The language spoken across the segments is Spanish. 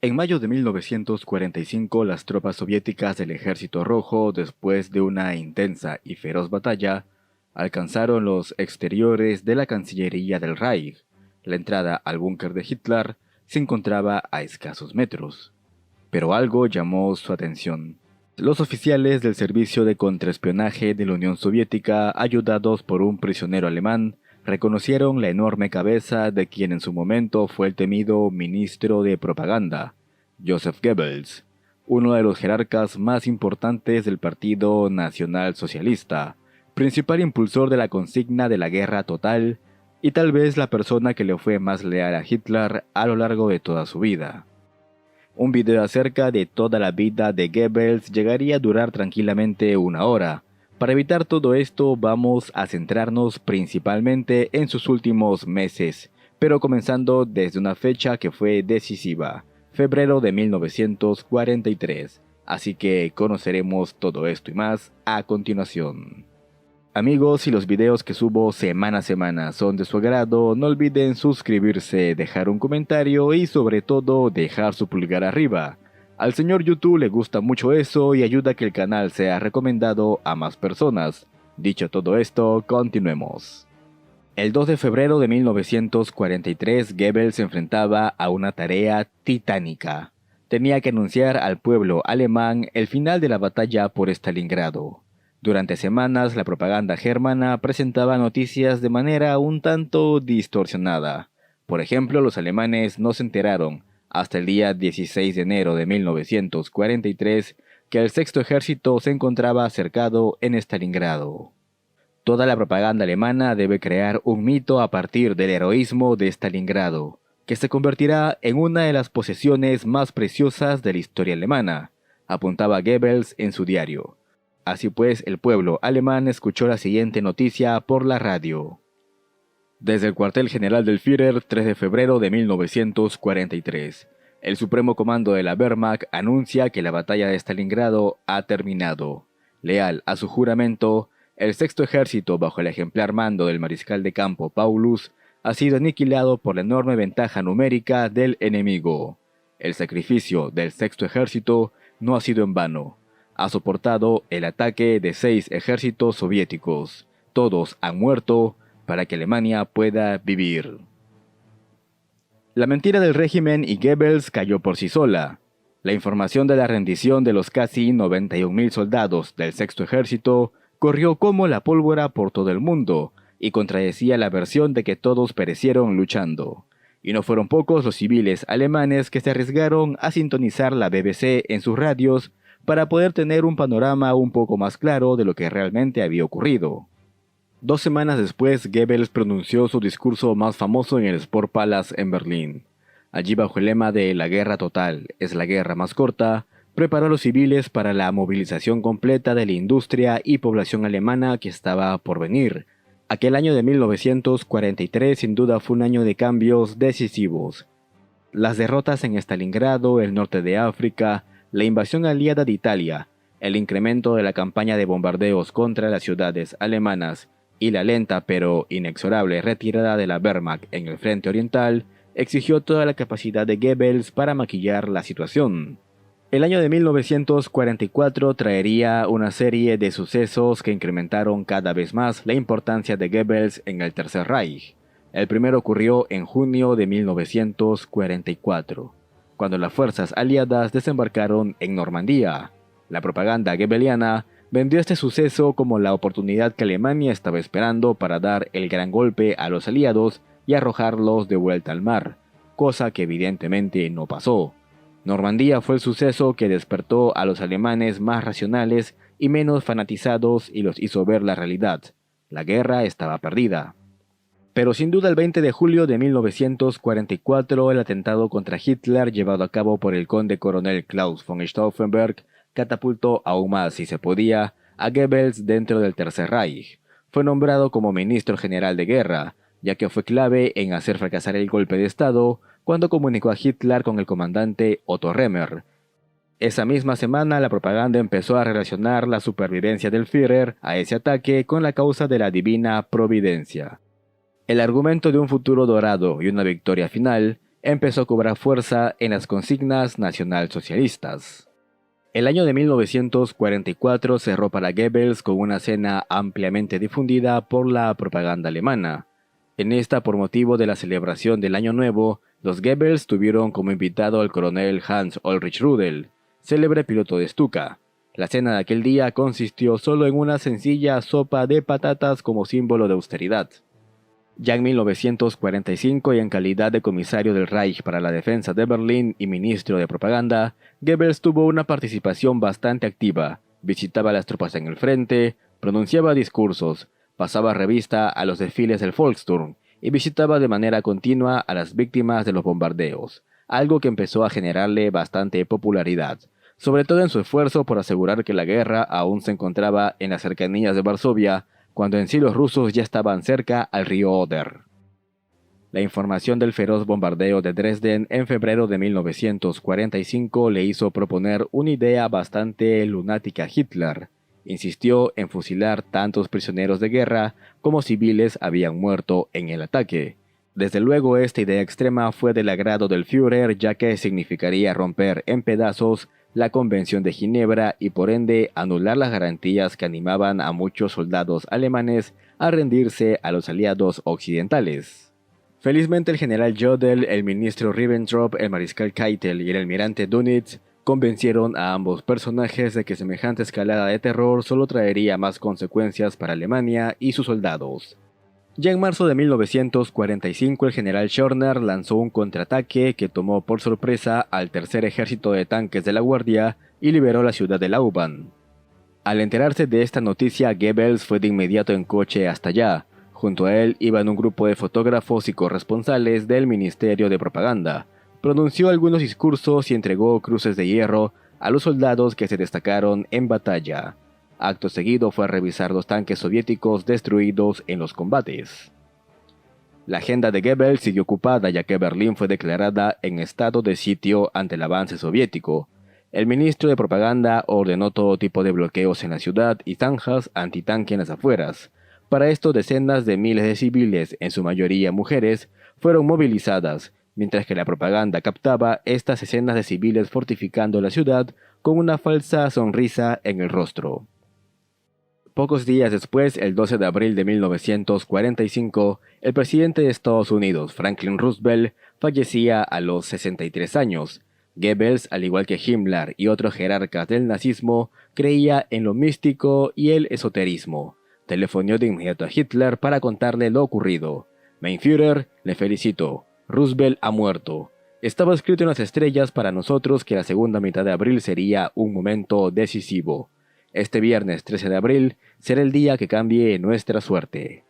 En mayo de 1945, las tropas soviéticas del Ejército Rojo, después de una intensa y feroz batalla, alcanzaron los exteriores de la Cancillería del Reich. La entrada al búnker de Hitler se encontraba a escasos metros. Pero algo llamó su atención. Los oficiales del Servicio de Contraespionaje de la Unión Soviética, ayudados por un prisionero alemán, reconocieron la enorme cabeza de quien en su momento fue el temido ministro de propaganda, Joseph Goebbels, uno de los jerarcas más importantes del Partido Nacional Socialista, principal impulsor de la consigna de la guerra total y tal vez la persona que le fue más leal a Hitler a lo largo de toda su vida. Un video acerca de toda la vida de Goebbels llegaría a durar tranquilamente una hora. Para evitar todo esto vamos a centrarnos principalmente en sus últimos meses, pero comenzando desde una fecha que fue decisiva, febrero de 1943. Así que conoceremos todo esto y más a continuación. Amigos, si los videos que subo semana a semana son de su agrado, no olviden suscribirse, dejar un comentario y sobre todo dejar su pulgar arriba. Al señor YouTube le gusta mucho eso y ayuda a que el canal sea recomendado a más personas. Dicho todo esto, continuemos. El 2 de febrero de 1943, Goebbels se enfrentaba a una tarea titánica. Tenía que anunciar al pueblo alemán el final de la batalla por Stalingrado. Durante semanas, la propaganda germana presentaba noticias de manera un tanto distorsionada. Por ejemplo, los alemanes no se enteraron, hasta el día 16 de enero de 1943, que el Sexto Ejército se encontraba cercado en Stalingrado. Toda la propaganda alemana debe crear un mito a partir del heroísmo de Stalingrado, que se convertirá en una de las posesiones más preciosas de la historia alemana, apuntaba Goebbels en su diario. Así pues, el pueblo alemán escuchó la siguiente noticia por la radio. Desde el cuartel general del Führer, 3 de febrero de 1943, el Supremo Comando de la Wehrmacht anuncia que la batalla de Stalingrado ha terminado. Leal a su juramento, el Sexto Ejército, bajo el ejemplar mando del mariscal de campo Paulus, ha sido aniquilado por la enorme ventaja numérica del enemigo. El sacrificio del Sexto Ejército no ha sido en vano. Ha soportado el ataque de 6 ejércitos soviéticos. Todos han muerto para que Alemania pueda vivir. La mentira del régimen y Goebbels cayó por sí sola. La información de la rendición de los casi 91.000 soldados del Sexto Ejército corrió como la pólvora por todo el mundo y contradecía la versión de que todos perecieron luchando. Y no fueron pocos los civiles alemanes que se arriesgaron a sintonizar la BBC en sus radios para poder tener un panorama un poco más claro de lo que realmente había ocurrido. 2 semanas después, Goebbels pronunció su discurso más famoso en el Sport Palace en Berlín. Allí, bajo el lema de «La guerra total es la guerra más corta», preparó a los civiles para la movilización completa de la industria y población alemana que estaba por venir. Aquel año de 1943 sin duda fue un año de cambios decisivos. Las derrotas en Stalingrado, el norte de África, la invasión aliada de Italia, el incremento de la campaña de bombardeos contra las ciudades alemanas y la lenta pero inexorable retirada de la Wehrmacht en el frente oriental exigió toda la capacidad de Goebbels para maquillar la situación. El año de 1944 traería una serie de sucesos que incrementaron cada vez más la importancia de Goebbels en el Tercer Reich. El primero ocurrió en junio de 1944. Cuando las fuerzas aliadas desembarcaron en Normandía. La propaganda goebbeliana vendió este suceso como la oportunidad que Alemania estaba esperando para dar el gran golpe a los aliados y arrojarlos de vuelta al mar, cosa que evidentemente no pasó. Normandía fue el suceso que despertó a los alemanes más racionales y menos fanatizados y los hizo ver la realidad. La guerra estaba perdida. Pero sin duda el 20 de julio de 1944 el atentado contra Hitler llevado a cabo por el conde coronel Klaus von Stauffenberg catapultó aún más, si se podía, a Goebbels dentro del Tercer Reich. Fue nombrado como ministro general de guerra, ya que fue clave en hacer fracasar el golpe de Estado cuando comunicó a Hitler con el comandante Otto Rehmer. Esa misma semana la propaganda empezó a relacionar la supervivencia del Führer a ese ataque con la causa de la divina providencia. El argumento de un futuro dorado y una victoria final empezó a cobrar fuerza en las consignas nacionalsocialistas. El año de 1944 cerró para Goebbels con una cena ampliamente difundida por la propaganda alemana. En esta, por motivo de la celebración del Año Nuevo, los Goebbels tuvieron como invitado al coronel Hans Ulrich Rudel, célebre piloto de Stuka. La cena de aquel día consistió solo en una sencilla sopa de patatas como símbolo de austeridad. Ya en 1945, y en calidad de comisario del Reich para la defensa de Berlín y ministro de propaganda, Goebbels tuvo una participación bastante activa. Visitaba las tropas en el frente, pronunciaba discursos, pasaba revista a los desfiles del Volkssturm y visitaba de manera continua a las víctimas de los bombardeos, algo que empezó a generarle bastante popularidad, sobre todo en su esfuerzo por asegurar que la guerra aún se encontraba en las cercanías de Varsovia, cuando en sí los rusos ya estaban cerca al río Oder. La información del feroz bombardeo de Dresden en febrero de 1945 le hizo proponer una idea bastante lunática a Hitler. Insistió en fusilar tantos prisioneros de guerra como civiles habían muerto en el ataque. Desde luego, esta idea extrema fue del agrado del Führer, ya que significaría romper en pedazos la Convención de Ginebra y por ende anular las garantías que animaban a muchos soldados alemanes a rendirse a los aliados occidentales. Felizmente el general Jodl, el ministro Ribbentrop, el mariscal Keitel y el almirante Dönitz convencieron a ambos personajes de que semejante escalada de terror solo traería más consecuencias para Alemania y sus soldados. Ya en marzo de 1945 el general Schörner lanzó un contraataque que tomó por sorpresa al tercer ejército de tanques de la Guardia y liberó la ciudad de Lauban. Al enterarse de esta noticia, Goebbels fue de inmediato en coche hasta allá. Junto a él iban un grupo de fotógrafos y corresponsales del Ministerio de Propaganda. Pronunció algunos discursos y entregó cruces de hierro a los soldados que se destacaron en batalla. Acto seguido fue a revisar los tanques soviéticos destruidos en los combates. La agenda de Goebbels siguió ocupada ya que Berlín fue declarada en estado de sitio ante el avance soviético. El ministro de propaganda ordenó todo tipo de bloqueos en la ciudad y zanjas antitanque en las afueras. Para esto, decenas de miles de civiles, en su mayoría mujeres, fueron movilizadas, mientras que la propaganda captaba estas escenas de civiles fortificando la ciudad con una falsa sonrisa en el rostro. Pocos días después, el 12 de abril de 1945, el presidente de Estados Unidos, Franklin Roosevelt, fallecía a los 63 años. Goebbels, al igual que Himmler y otros jerarcas del nazismo, creía en lo místico y el esoterismo. Telefonió de inmediato a Hitler para contarle lo ocurrido. «Mein Führer, le felicito. Roosevelt ha muerto. Estaba escrito en las estrellas para nosotros que la segunda mitad de abril sería un momento decisivo. Este viernes 13 de abril será el día que cambie nuestra suerte».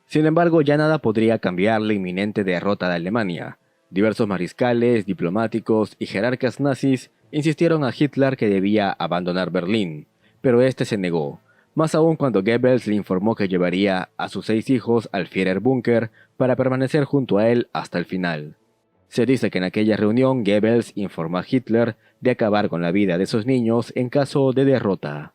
Sin embargo, ya nada podría cambiar la inminente derrota de Alemania. Diversos mariscales, diplomáticos y jerarcas nazis insistieron a Hitler que debía abandonar Berlín, pero este se negó, más aún cuando Goebbels le informó que llevaría a sus 6 hijos al Führerbunker para permanecer junto a él hasta el final. Se dice que en aquella reunión Goebbels informó a Hitler de acabar con la vida de sus niños en caso de derrota.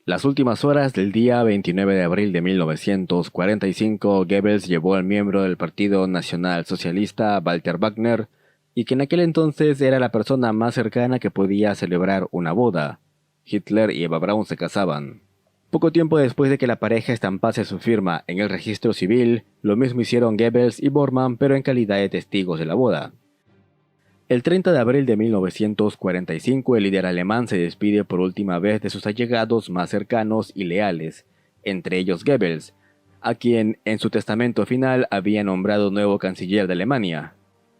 Las últimas horas del día 29 de abril de 1945, Goebbels llevó al miembro del Partido Nacional Socialista, Walter Wagner, y que en aquel entonces era la persona más cercana que podía celebrar una boda. Hitler y Eva Braun se casaban. Poco tiempo después de que la pareja estampase su firma en el registro civil, lo mismo hicieron Goebbels y Bormann, pero en calidad de testigos de la boda. El 30 de abril de 1945, el líder alemán se despide por última vez de sus allegados más cercanos y leales, entre ellos Goebbels, a quien en su testamento final había nombrado nuevo canciller de Alemania.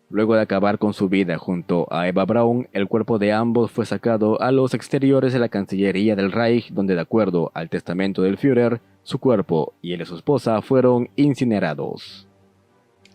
Luego de acabar con su vida junto a Eva Braun, el cuerpo de ambos fue sacado a los exteriores de la Cancillería del Reich, donde, de acuerdo al testamento del Führer, su cuerpo y el de su esposa fueron incinerados.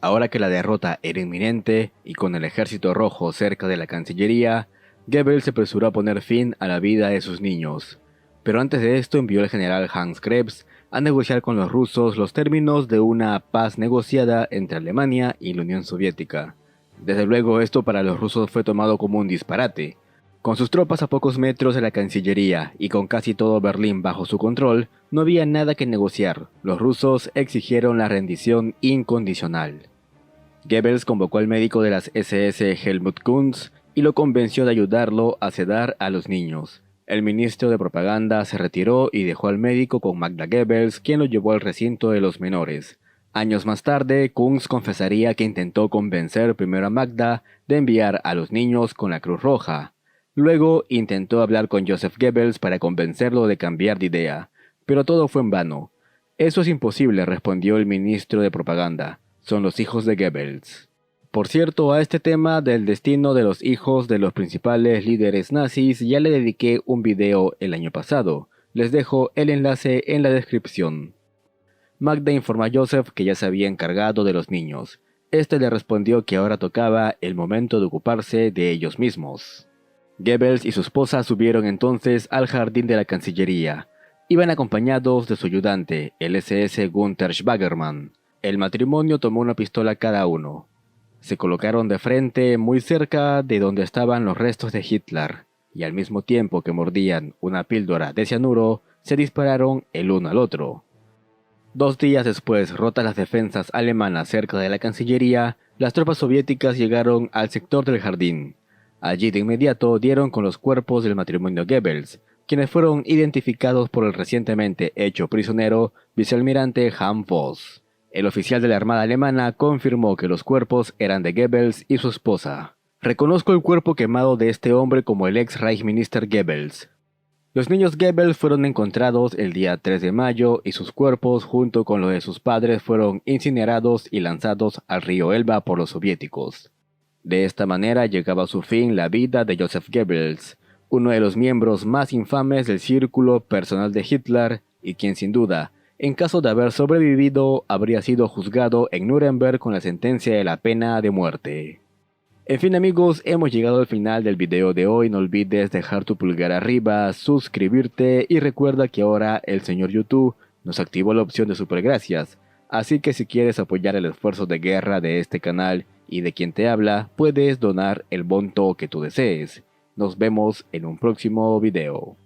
Ahora que la derrota era inminente y con el ejército rojo cerca de la Cancillería, Goebbels se apresuró a poner fin a la vida de sus niños. Pero antes de esto envió al general Hans Krebs a negociar con los rusos los términos de una paz negociada entre Alemania y la Unión Soviética. Desde luego, esto para los rusos fue tomado como un disparate. Con sus tropas a pocos metros de la Cancillería y con casi todo Berlín bajo su control, no había nada que negociar. Los rusos exigieron la rendición incondicional. Goebbels convocó al médico de las SS Helmut Kunz y lo convenció de ayudarlo a sedar a los niños. El ministro de propaganda se retiró y dejó al médico con Magda Goebbels, quien lo llevó al recinto de los menores. Años más tarde, Kunz confesaría que intentó convencer primero a Magda de enviar a los niños con la Cruz Roja. Luego intentó hablar con Joseph Goebbels para convencerlo de cambiar de idea, pero todo fue en vano. Eso es imposible, respondió el ministro de propaganda. Son los hijos de Goebbels. Por cierto, a este tema del destino de los hijos de los principales líderes nazis ya le dediqué un video el año pasado. Les dejo el enlace en la descripción. Magda informó a Joseph que ya se había encargado de los niños. Este le respondió que ahora tocaba el momento de ocuparse de ellos mismos. Goebbels y su esposa subieron entonces al jardín de la Cancillería. Iban acompañados de su ayudante, el SS Gunther Schwagermann. El matrimonio tomó una pistola cada uno. Se colocaron de frente muy cerca de donde estaban los restos de Hitler, y al mismo tiempo que mordían una píldora de cianuro, se dispararon el uno al otro. 2 días después, rotas las defensas alemanas cerca de la Cancillería, las tropas soviéticas llegaron al sector del jardín. Allí de inmediato dieron con los cuerpos del matrimonio Goebbels, quienes fueron identificados por el recientemente hecho prisionero vicealmirante Hans Voss. El oficial de la Armada Alemana confirmó que los cuerpos eran de Goebbels y su esposa. Reconozco el cuerpo quemado de este hombre como el ex Reichsminister Goebbels. Los niños Goebbels fueron encontrados el día 3 de mayo y sus cuerpos, junto con los de sus padres, fueron incinerados y lanzados al río Elba por los soviéticos. De esta manera llegaba a su fin la vida de Joseph Goebbels, uno de los miembros más infames del círculo personal de Hitler y quien sin duda, en caso de haber sobrevivido, habría sido juzgado en Nuremberg con la sentencia de la pena de muerte. En fin amigos, hemos llegado al final del video de hoy. No olvides dejar tu pulgar arriba, suscribirte y recuerda que ahora el señor YouTube nos activó la opción de supergracias. Así que si quieres apoyar el esfuerzo de guerra de este canal y de quien te habla, puedes donar el monto que tú desees. Nos vemos en un próximo video.